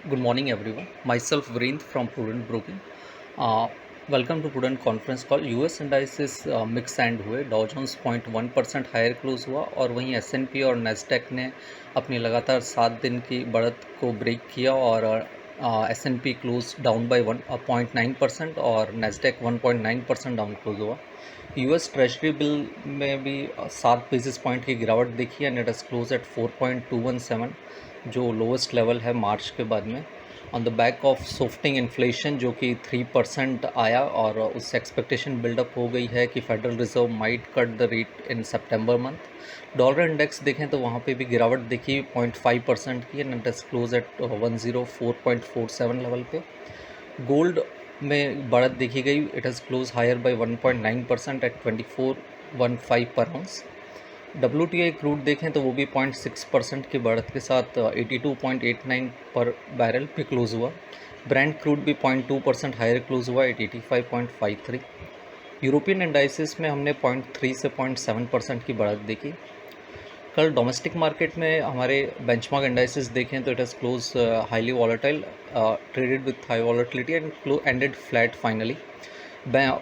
Good morning, everyone. Myself, Virendra from Prudent Broking. Uh, Welcome to Prudent Conference Call. US indices mix end हुए. Dow Jones 0.1% higher close हुआ और वहीं S&P और Nasdaq ने अपनी लगातार 7 दिन की बढ़त को ब्रेक किया और S&P क्लोज डाउन बाय 1.9% और नेस्डैक 1.9% डाउन क्लोज हुआ. US ट्रेजरी बिल में भी 7 बेसिस पॉइंट की गिरावट देखी and it is close eight 4.217 जो लोवेस्ट लेवल है मार्च के बाद में, on the back of softening inflation जो कि 3% आया और उससे एक्सपेक्टेशन बिल्डअप हो गई है कि Federal Reserve might cut the rate in सितंबर मंथ. डॉलर इंडेक्स देखें तो वहाँ पे भी गिरावट दिखी 0.5% की and it is close at 104.47 level पे. गोल्ड में बढ़त देखी गई, it is close higher by 1.9% at 2415 पर आउंस. WTI क्रूड देखें तो वो भी 0.6% की बढ़त के साथ 82.89 पर बैरल पे क्लोज हुआ. ब्रेंट क्रूड भी 0.2% हायर क्लोज हुआ एट 85.53. यूरोपियन इंडाइसिस में हमने 0.3 से 0.7% की बढ़त देखी. कल डोमेस्टिक मार्केट में हमारे बेंचमार्क इंडाइसिस देखें तो it is close highly volatile, traded with high volatility and ended flat finally.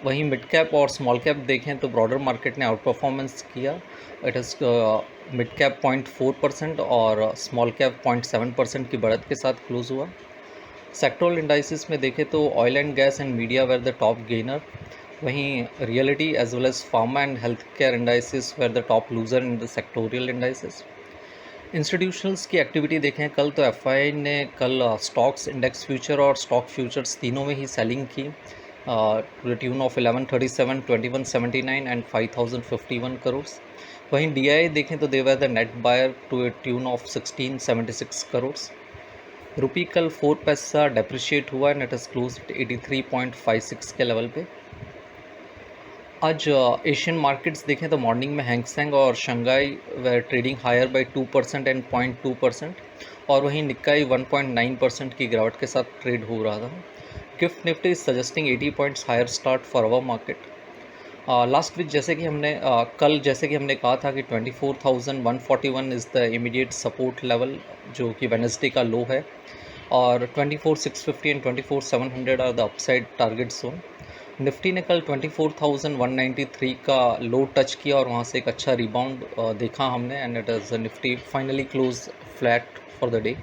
वहीं मिड कैप और स्मॉल कैप देखें तो ब्रॉडर मार्केट ने आउट परफॉर्मेंस किया. इट इज़ मिड कैप 0.4% और स्मॉल कैप 0.7% की बढ़त के साथ क्लोज हुआ. सेक्टोरल इंडाइसिस में देखें तो oil and gas and media were the top gainer. वहीं realty as well as pharma and health care indices were the top loser in the sectoral indices. Institutionals की एक्टिविटी देखें कल तो FI ने कल स्टॉक्स, इंडेक्स फ्यूचर और stock futures तीनों में ही सेलिंग की to the tune of 1137, 2179 and 5051 crore. वहीं डीआई देखें तो they were the net buyer to the tune of 1676 crore. Rupee कल 4 पैसा डेप्रिशिएट हुआ एंड इट इज़ क्लोज 83.56 के लेवल पे. आज एशियन मार्केट्स देखें तो मॉर्निंग में हैंगसेंग और शंघाई वे ट्रेडिंग हायर बाय 2% एंड 0.2% और वहीं निक्काई 1.9% की गिरावट के साथ ट्रेड हो रहा था. Gift Nifty is suggesting 80 points higher start for our market. Last week जैसे कि हमने कल जैसे कि हमने कहा था कि 24,141 is the immediate support level जो कि वेडनेसडे का लो है और 24,650 and 24,700 are the upside target zone. Nifty ने कल 24,193 का लो टच किया और वहाँ से एक अच्छा रिबाउंड देखा हमने and it is Nifty finally close flat for the day.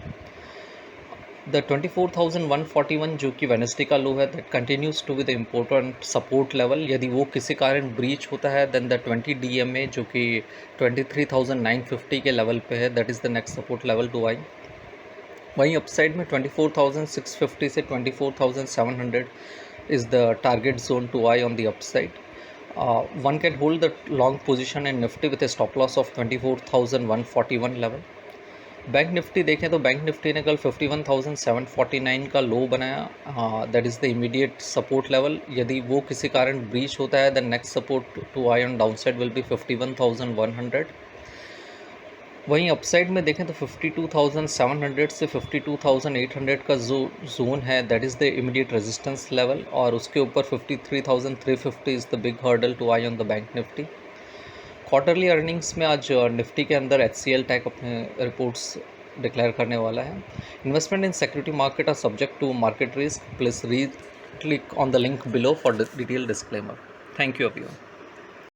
The 24,141 जो कि वेडनेसडे का लो है that continues to be the important support level. यदि वो किसी कारण ब्रीच होता है देन द 20 DMA जो कि 23,950 के लेवल पे है that is the next support level to I. वहीं अपसाइड में 24,650 से 24,700 is the target zone to eye on the upside. One can hold the long position in Nifty with a stop loss of 24,141 level. Bank Nifty देखें तो bank Nifty ने कल 51,749 का low बनाया, that is the immediate support level. यदि वो किसी कारण ब्रीच होता है the next support to eye on downside will be 51,100. वहीं अपसाइड में देखें तो 52,700 से 52,800 का जो जोन है that is the immediate resistance level और उसके ऊपर 53,350 is the big hurdle to eye on the bank Nifty. Quarterly earnings में आज निफ्टी के अंदर HCL टेक अपने रिपोर्ट्स डिक्लेयर करने वाला है. Investment in security market are subject to market risk. Please read click on the link below for detail disclaimer. Thank you everyone.